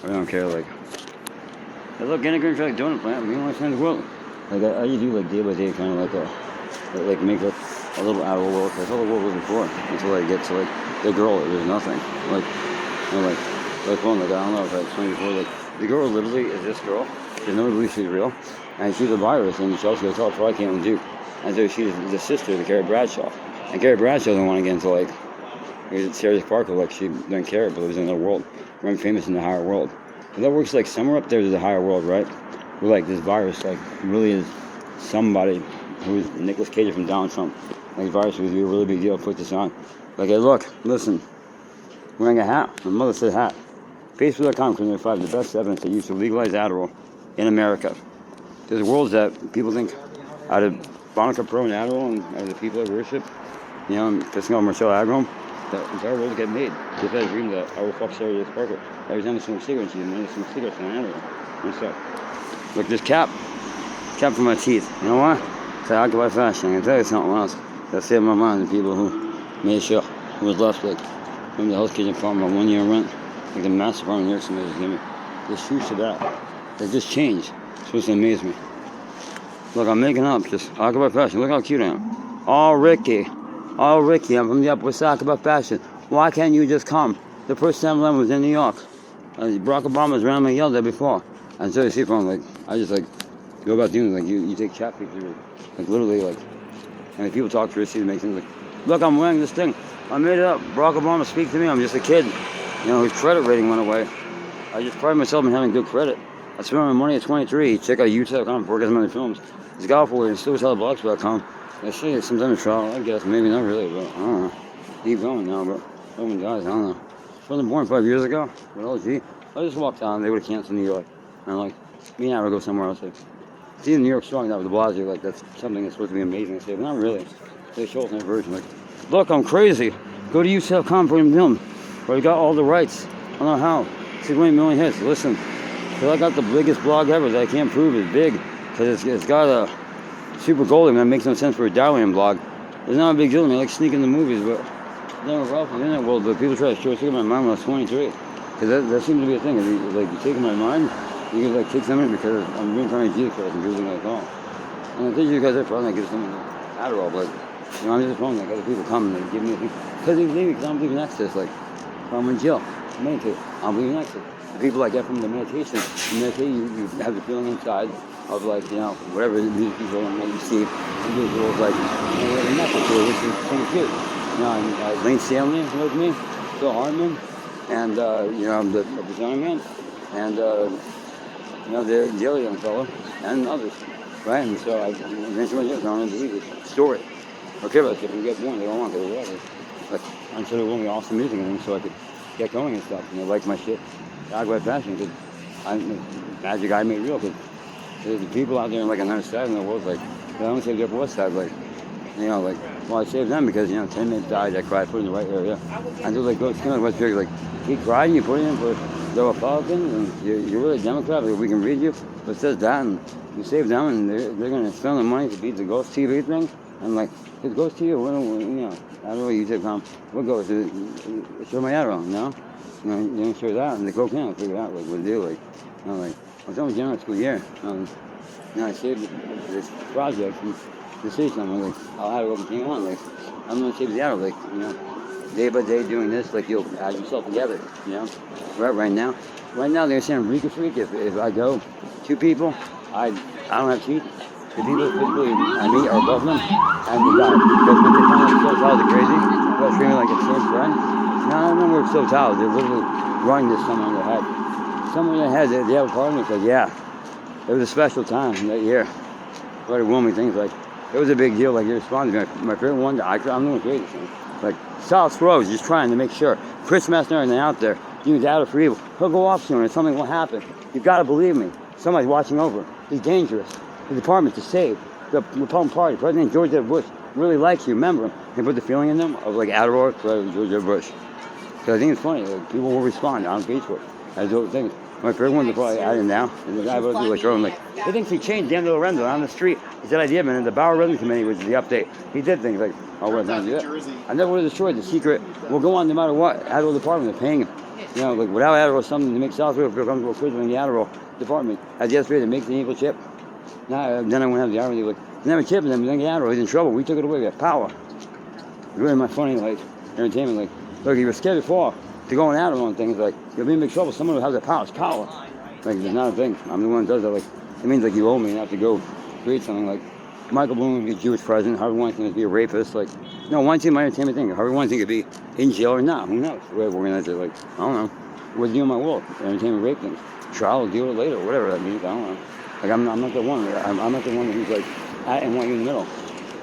I don't care, like, hey, look, Anakin like donut plant, me and my friends will. Like, I do, like, day by day, kind of like, make, like, a little outer world. That's all the world was before, until I get to, like, the girl, it was nothing. Like, you know, like, well, like, I don't know if I explained before, like, the girl literally is this girl. There's no belief she's real. And she's a virus, and she also gets all I can't do. And so she's the sister of Carrie Bradshaw. And Carrie Bradshaw doesn't want to get into, like, Sarah Parker, like, she didn't care, but lives in another world. I'm famous in the higher world. And that works, like, somewhere up there's a higher world, right? Where, like, this virus, like, really is somebody who's Nicolas Cage from Donald Trump. Like, the virus would be a really big deal, put this on. Like, hey, look, listen, wearing a hat. My mother said hat. Facebook.com, Criminal 5, the best evidence that used to legalize Adderall in America. There's worlds that people think out of Bonica Pro and Adderall and out of the people that worship, you know, and pissing off Marcel Agrom, that entire world get made. Just had a dream that I will fuck Sarah Parker. Every time I smoke cigarettes, she's going to smoke cigarettes on Adderall. And so, look, this cap for my teeth. You know what? It's Occupy Fashion. I can tell you something else that saved my mind. The people who made sure who was left, like, from the Hell's Kitchen farm about 1 year rent, like the master farm in New York City just gave me. There's truth to that. They just changed. It's supposed to amaze me. Look, I'm making up just Occupy Fashion. Look how cute I am. Oh, Ricky, I'm from the Upper Side, Occupy Fashion. Why can't you just come? The first 7-Eleven was in New York. Barack Obama's randomly yelled at before. And so you see from, like, I just, like, go about doing, like, you take chat pictures, like, literally, like, and if people talk to us, it makes things like, look, I'm wearing this thing. I made it up. Barack Obama speak to me. I'm just a kid. You know, his credit rating went away. I just pride myself in having good credit. I spent my money at 23. Check out YouTube.com before I get some other films. It's golf warrior and StillTellBlogs.com. I see it sometimes in trial, I guess. Maybe not really, but I don't know. Keep going now, but open guys, I don't know. I wasn't born 5 years ago. But LG, I just walked down. They would have canceled New York. And I'm like, me and I would go somewhere else. Like, see New York strong, that with the Blasio, like, that's something that's supposed to be amazing. I say, but not really. They show us my version. Like, look, I'm crazy. Go to YouTube.com for him film. But we got all the rights. I don't know how. 6 million hits. Listen, I got the biggest blog ever that I can't prove is big. Because it's got a super golden. That makes no sense for a Darwinian blog. It's not a big deal to me. I like sneaking the movies, but it's never rough in the internet world. But people try to show us my mind when I was 23. Because that seems to be a thing. If you take my mind, you can, like, take something because I'm reincarnated Jesus Christ and people think like, oh. And I think you guys are probably give someone Adderall, but, you know, I'm just wrong. Like, other people come and they give me a thing. Because they believe me, because I don't believe in access. Like, if I'm in jail, I meditate. I don't believe in access. The people I get from the meditation, you have the feeling inside of, like, you know, whatever the music is going on that you see. And these rules, like, you know, whatever message to it, which is kind of cute. You know, and Lane Stanley is with me, Phil Hartman, and, you know, the Design Man, and, you know, the other young fellow, and others, right? And so I mentioned my I don't believe this story. Okay, but if you get born, they don't want to, whatever. Like, I'm sure they want me awesome music and things so I could get going and stuff. And they like my shit. Occupy Fashion, because magic I made real. Because there's people out there, like, on the other side in the world, like, they don't save the Upper West Side, like, you know, like, well, I saved them because, you know, 10 minutes died, I cried, put it in the right area. And they're like, go, it's kind of West Virginia, like, keep crying, you put it in for the Republicans, and you're really a Democrat, but we can read you. But it says that, and you save them, and they're going to spend the money to beat the Ghost TV thing. And, like, if Ghost TV, you know, I don't know what YouTube.com, what goes to show my Adderall, you know? You know, you don't show that, and the cocaine, I'll figure out, like, what to do, like, you know, like, I was only general school year, you know, I saved this project from the city somewhere, like, I'll have it open thing on, like, I'm going to save the Adderall, like, you know, day by day doing this, like, you'll add yourself together, you know, right now, they're saying Rika Freak, if I go 2 people, I don't have teeth, the people physically I meet are above them, and they die, because when they find themselves out, they're crazy, they're screaming like it's same friend. Now, I remember it's so talented. They're literally running this somewhere in their head. Somewhere in their head, they have a part of me. It's like, yeah, it was a special time that year. What woman things like, it was a big deal. Like, you responded to me. My favorite one, I'm the one who created this thing. Like, South Rose, just trying to make sure. Chris Messner and out there, doing data for evil. He'll go off soon and something will happen. You've got to believe me. Somebody's watching over. He's dangerous. The department to save. The Republican Party, President George W. Bush really likes you. Remember him. They put the feeling in them of, like, Adderall for George W. Bush. Because I think it's funny, like, people will respond on Facebook. I do things. My favorite one, they probably added now. And the guy about to do like, showing, like, he thinks he changed Dan Lorenzo on the street. He said, I did, man. And the Bauer Rhythm Committee was the update. He did things like, oh, we're going to do that. I never would have destroyed the secret. We'll go on no matter what. Adderall department, they're paying him. You like without Adderall, something to make Southfield feel comfortable quizzing in the Adderall department. As yesterday, to make the evil chip. Now, then I went have the Adderall. They were like, never chip, and then we didn't get Adderall. He's in trouble. We took it away. We have power. Really, my funny, like, entertainment. Like, look, you were scared before to go on Adderall and things. Like, you'll be in big trouble. Someone who has the power. It's power. Like, it's not a thing. I'm the one that does that. Like, it means like you owe me and have to go create something. Like, Michael Bloom would be a Jewish president. Harvey Weinstein would be a rapist. Like, no, Weinstein, my entertainment thing. Harvey Weinstein could be in jail or not. Who knows? The way I've organized it, like, I don't know. What's the deal in my world? Entertainment rape things. Trial, deal with it later, whatever that means. I don't know. Like, I'm not the one. I'm not the one who's like at and want you in the middle.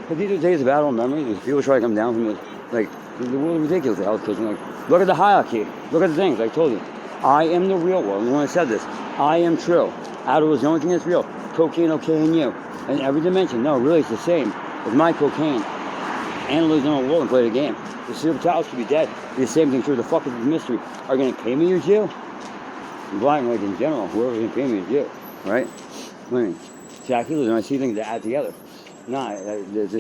But these are days of Adderall memories. People try to come down from the, like, the world is ridiculous. The Hell's Kitchen. Like, look at the hierarchy. Look at the things. I told you. I am the real world. And when I said this, I am true. Adderall is the only thing that's real. Cocaine, okay, and you. In every dimension. No, really, it's the same. With my cocaine. Animals in the world and play the game. The serial towels could be dead. Be the same thing true. The fuck is the mystery? Are you going to pay me or you? Black and white in general. Whoever's going to pay me is you. Right? I mean, Jack Healers, and I see things that add together. Nah,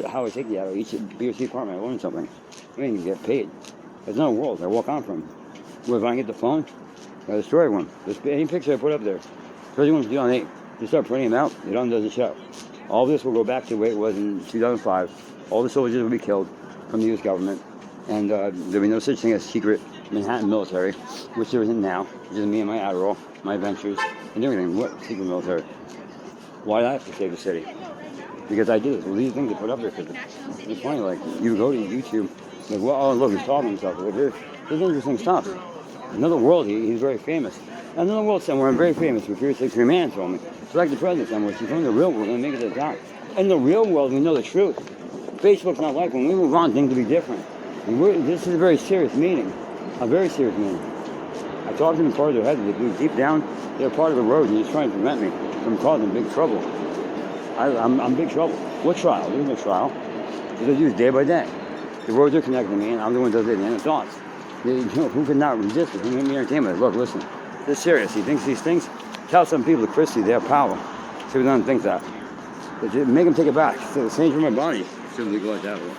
how I take the Adderall. Each B or C department, I learn something. I mean, you get paid. There's no world. I walk on from. Where if I get the phone, I destroy one. Any picture I put up there, especially when it's due on 8, you start printing them out, it undoes the show. All this will go back to the way it was in 2005. All the soldiers will be killed from the U.S. government, and there'll be no such thing as secret Manhattan military, which there isn't now. Just me and my Adderall, my adventures, and everything. What secret military? Why do I have to save the city? Because I did it. Well, these things they put up there, because it's funny, like, you go to YouTube, like, well, oh, look, he's talking himself. Like, there's interesting stuff. Another world, he's very famous. Another world somewhere, I'm very famous. For Furious 6 man told me. It's like the president somewhere. She's from the real world, and make it to the top. In the real world, we know the truth. Facebook's not like when we move on, things will be different. This is a very serious meeting. A very serious meeting. I talked to them part of their heads. Deep down, they're part of the road, and he's trying to prevent me from causing big trouble. I'm big trouble. What trial? There's no trial. Because I do it day by day. The roads are connected to me, and I'm the one who does it at the end of thoughts. Who could not resist it? Who made me entertainment? Look, listen. This is serious. He thinks these things. Tell some people that Christy, they have power. See if he doesn't think that. Make them take it back. It's the same for my body. Shouldn't legalize that way.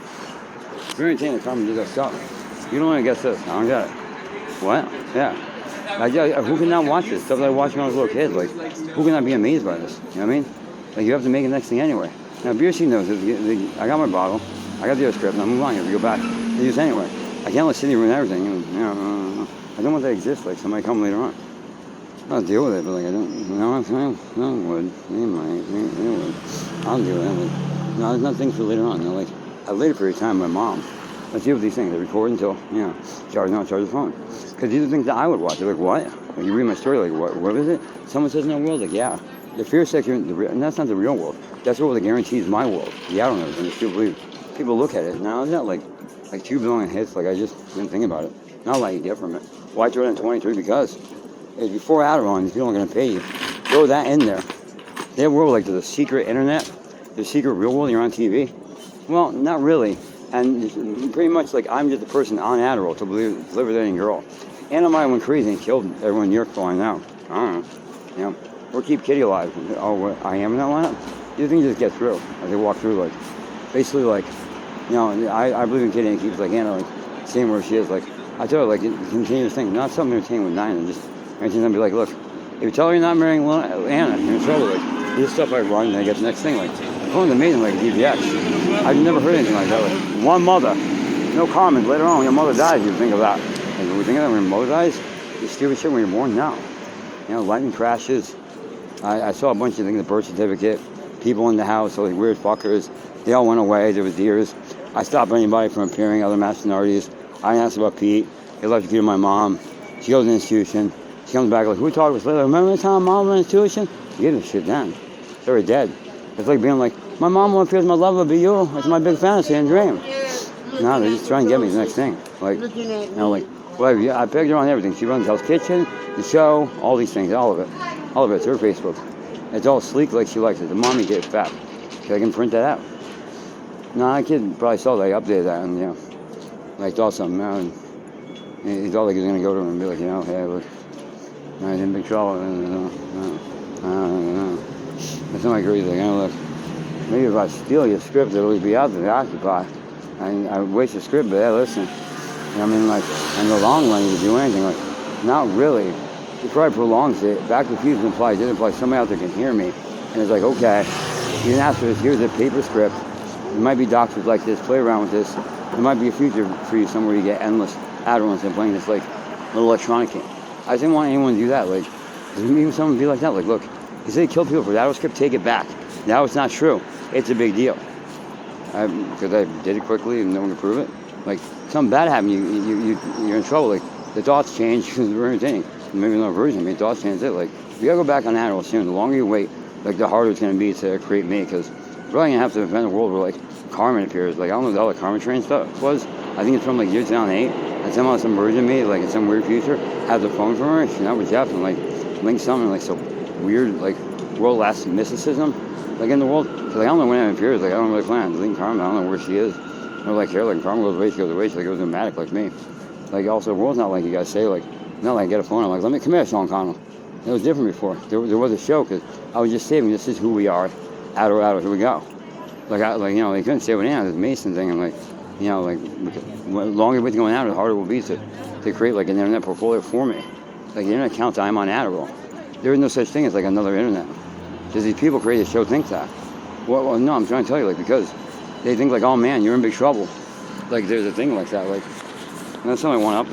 Very entertaining. Come and do that stuff. You don't want to guess this. I don't get it. What? Yeah. Who can not watch this? Stuff that I watched when I was a little kid. Like, who can not be amazed by this? You know what I mean? Like, you have to make the next thing anyway. Now, BRC knows it. I got my bottle. I got the other script. Now, move on. You have to go back to use anyway. I can't let Sydney ruin everything. I don't want that to exist. Like, somebody come later on. I'll deal with it, but like, I don't. No, I would. They would. I'll deal with it. No, there's nothing for later on. Like, I later period of time, my mom. Let's deal with these things. I record until, charge the phone. Because these are things that I would watch. They're like, what? Like, you read my story, like, what is it? Someone says in the world, like, yeah. The fear section, and that's not the real world. That's the world that guarantees my world. The outer knows, and still believe. People look at it. Now, it's not like 2 billion hits. Like, I just didn't think about it. Not like you get from it. Why throw it in 23? Because if before Adderall, these people aren't going to pay you. Throw that in there. Their world, like, there's a secret internet. There's a secret real world. You're on TV. Well, not really. And pretty much like I'm just a person on Adderall to believe live with any girl. And I might have went crazy and killed everyone in New York falling out. I don't know. Or keep Kitty alive. Oh, I am in that lineup? These things just get through as they walk through. Like, basically, like, I believe in Kitty and keeps like Anna, like, seeing where she is. Like, I tell her, like, continuous thing, not something to entertain with Nina. Just entertain them, be like, look, if you tell her you're not marrying Anna, you're in trouble. Like, this stuff I run, and I get the next thing. Like, the phone's amazing, like DVX. I've never heard anything like that. Like, one mother, no comments. Later on, when your mother dies, you think of that. Like, when we think of that when your mother dies, you stupid shit when you're born now. Lightning crashes. I saw a bunch of things, the birth certificate, people in the house, all these weird fuckers. They all went away. There was years. I stopped anybody from appearing, other mass minorities. I asked about Pete. He left to give my mom. She goes to the institution. She comes back like, who talked to us later? Remember the time mom went to the institution? You get this shit down. They were dead. It's like being like, my mom won't appear as my love will be you. It's my big fantasy and dream. No, they're just trying to get me the next thing. Like, well, I pegged her on everything. She runs Hell's Kitchen, the show, all these things, all of it. All of it's her Facebook. It's all sleek like she likes it. The mommy gets fat. So I can print that out. No, I kid probably saw that. I updated that and, I thought something out. And he thought like he was going to go to him and be like, hey, look, I'm in big trouble. That's not my crazy thing. Look, maybe if I steal your script, it'll be out there to occupy. I waste the script, but listen. Like, in the long run, you can do anything. Like, Not really. It probably prolongs it. Back to fusion implies, it implies somebody out there can hear me. And it's like, okay, you didn't ask for this. Here's a paper script. There might be doctors like this. Play around with this. There might be a future for you somewhere you get endless Adderalls and playing this like little electronic game. I didn't want anyone to do that. Like, even someone be like that. Like, look, you say you kill people for the Adderall script, take it back. Now it's not true. It's a big deal. Because I did it quickly and no one could prove it. Like, something bad happened, you're in trouble. Like, the thoughts change because we're entertaining. Maybe another version. I mean, thoughts change it. Like, you gotta go back on Adderall soon. The longer you wait, like, the harder it's gonna be to create me. Because we're probably gonna have to invent a world where, like, Carmen appears. Like, I don't know what all the Carmen train stuff was. I think it's from, like, year 2008. And somehow some version of me, like, in some weird future, has a phone from her. She's not with Jeff and, like, links something, like, so weird, like, world-last mysticism, like, in the world. Because, like, I don't know when it appears. Like, I don't really plan on Lincoln Carmen. I don't know where she is. I don't like care. Like, Carmen goes away, she goes away. She, like, goes dramatic like me. Like, also, the world's not like you guys say, like, not like I get a phone. I'm like, let me come here, Sean Connell. It was different before. There was a show because I was just saving. This is who we are. Adderall, here we go. Like, you know, they couldn't say what it is. This Mason thing. I'm like, you know, like, the longer we're going out, the harder it will be to create, like, an internet portfolio for me. Like, the internet counts, I'm on Adderall. There is no such thing as, like, another internet. Because these people create a show think that. Well, no, I'm trying to tell you, like, because they think, like, oh, man, you're in big trouble. Like, there's a thing like that. Like, and that's something I want up